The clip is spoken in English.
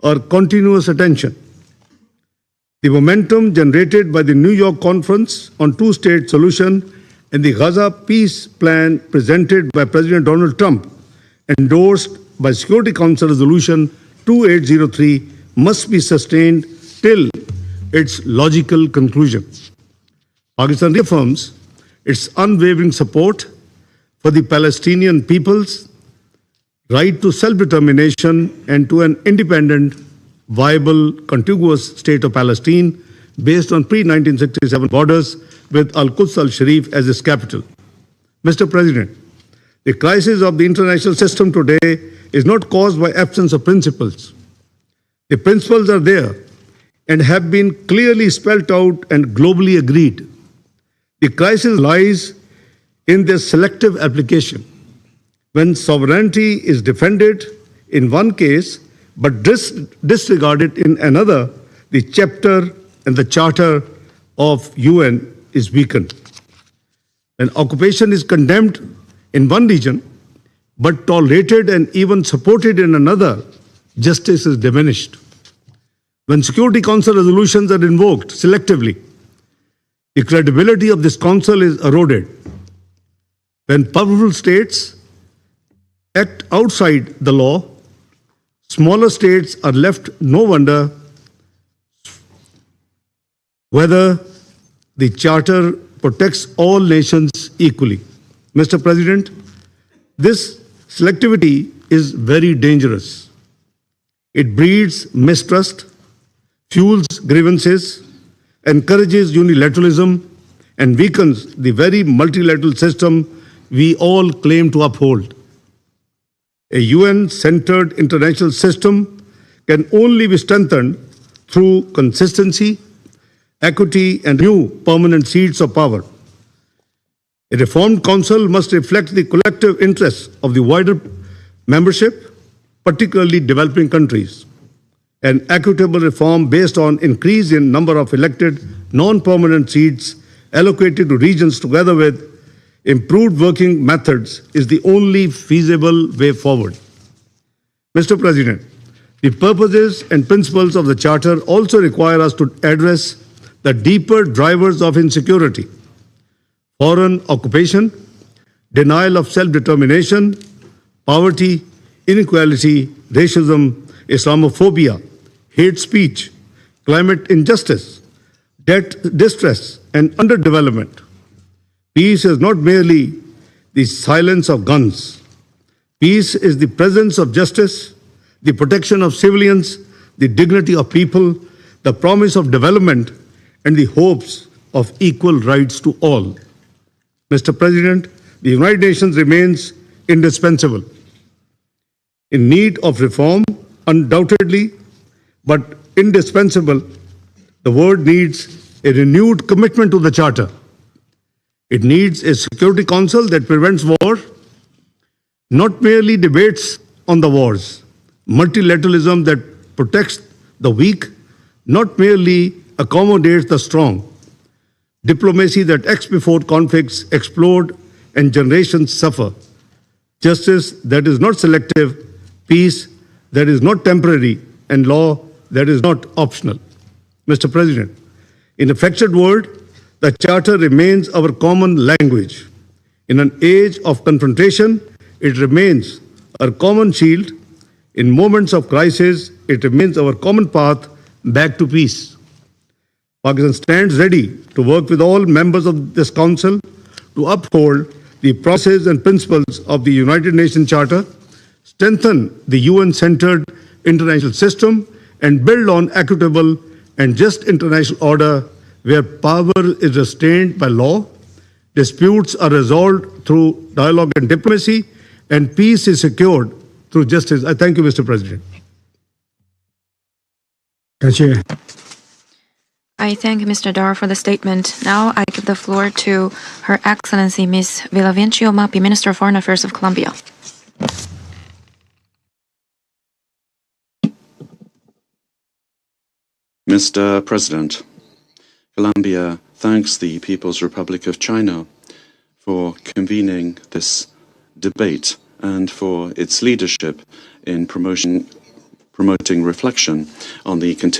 our continuous attention. The momentum generated by the New York Conference on two-state solution and the Gaza peace plan presented by President Donald Trump, endorsed by Security Council Resolution 2803, must be sustained till its logical conclusion. Pakistan reaffirms its unwavering support for the Palestinian people's right to self-determination and to an independent, viable, contiguous state of Palestine based on pre-1967 borders with Al-Quds al-Sharif as its capital. Mr. President, the crisis of the international system today is not caused by absence of principles. The principles are there and have been clearly spelled out and globally agreed. The crisis lies in their selective application. When sovereignty is defended in one case but disregarded in another, the chapter and the charter of UN is weakened. When occupation is condemned in one region but tolerated and even supported in another, justice is diminished. When Security Council resolutions are invoked selectively, the credibility of this council is eroded. When powerful states act outside the law, smaller states are left no wonder whether the Charter protects all nations equally. Mr. President, this selectivity is very dangerous. It breeds mistrust, fuels grievances, encourages unilateralism, and weakens the very multilateral system we all claim to uphold. A UN-centered international system can only be strengthened through consistency, equity, and new permanent seats of power. A reformed council must reflect the collective interests of the wider membership, particularly developing countries. An equitable reform based on increase in number of elected non-permanent seats allocated to regions together with improved working methods is the only feasible way forward. Mr. President, the purposes and principles of the Charter also require us to address the deeper drivers of insecurity: foreign occupation, denial of self-determination, poverty, inequality, racism, Islamophobia, hate speech, climate injustice, debt distress, and underdevelopment. Peace is not merely the silence of guns. Peace is the presence of justice, the protection of civilians, the dignity of people, the promise of development, and the hopes of equal rights to all. Mr. President, the United Nations remains indispensable. In need of reform, undoubtedly, but indispensable, the world needs a renewed commitment to the Charter. It needs a Security Council that prevents war, not merely debates on the wars, multilateralism that protects the weak, not merely accommodates the strong, diplomacy that acts before conflicts explode and generations suffer, justice that is not selective, peace that is not temporary, and law that is not optional. Mr. President, in a fractured world, the Charter remains our common language. In an age of confrontation, it remains our common shield. In moments of crisis, it remains our common path back to peace. Pakistan stands ready to work with all members of this Council to uphold the processes and principles of the United Nations Charter, strengthen the UN-centered international system, and build on equitable and just international order where power is restrained by law, disputes are resolved through dialogue and diplomacy, and peace is secured through justice. I thank you, Mr. President. I thank Mr. Dar for the statement. Now I give the floor to Her Excellency Ms. Villavicencio Mapi, Minister of Foreign Affairs of Colombia. Mr. President, Colombia thanks the People's Republic of China for convening this debate and for its leadership in promoting promoting reflection on the continued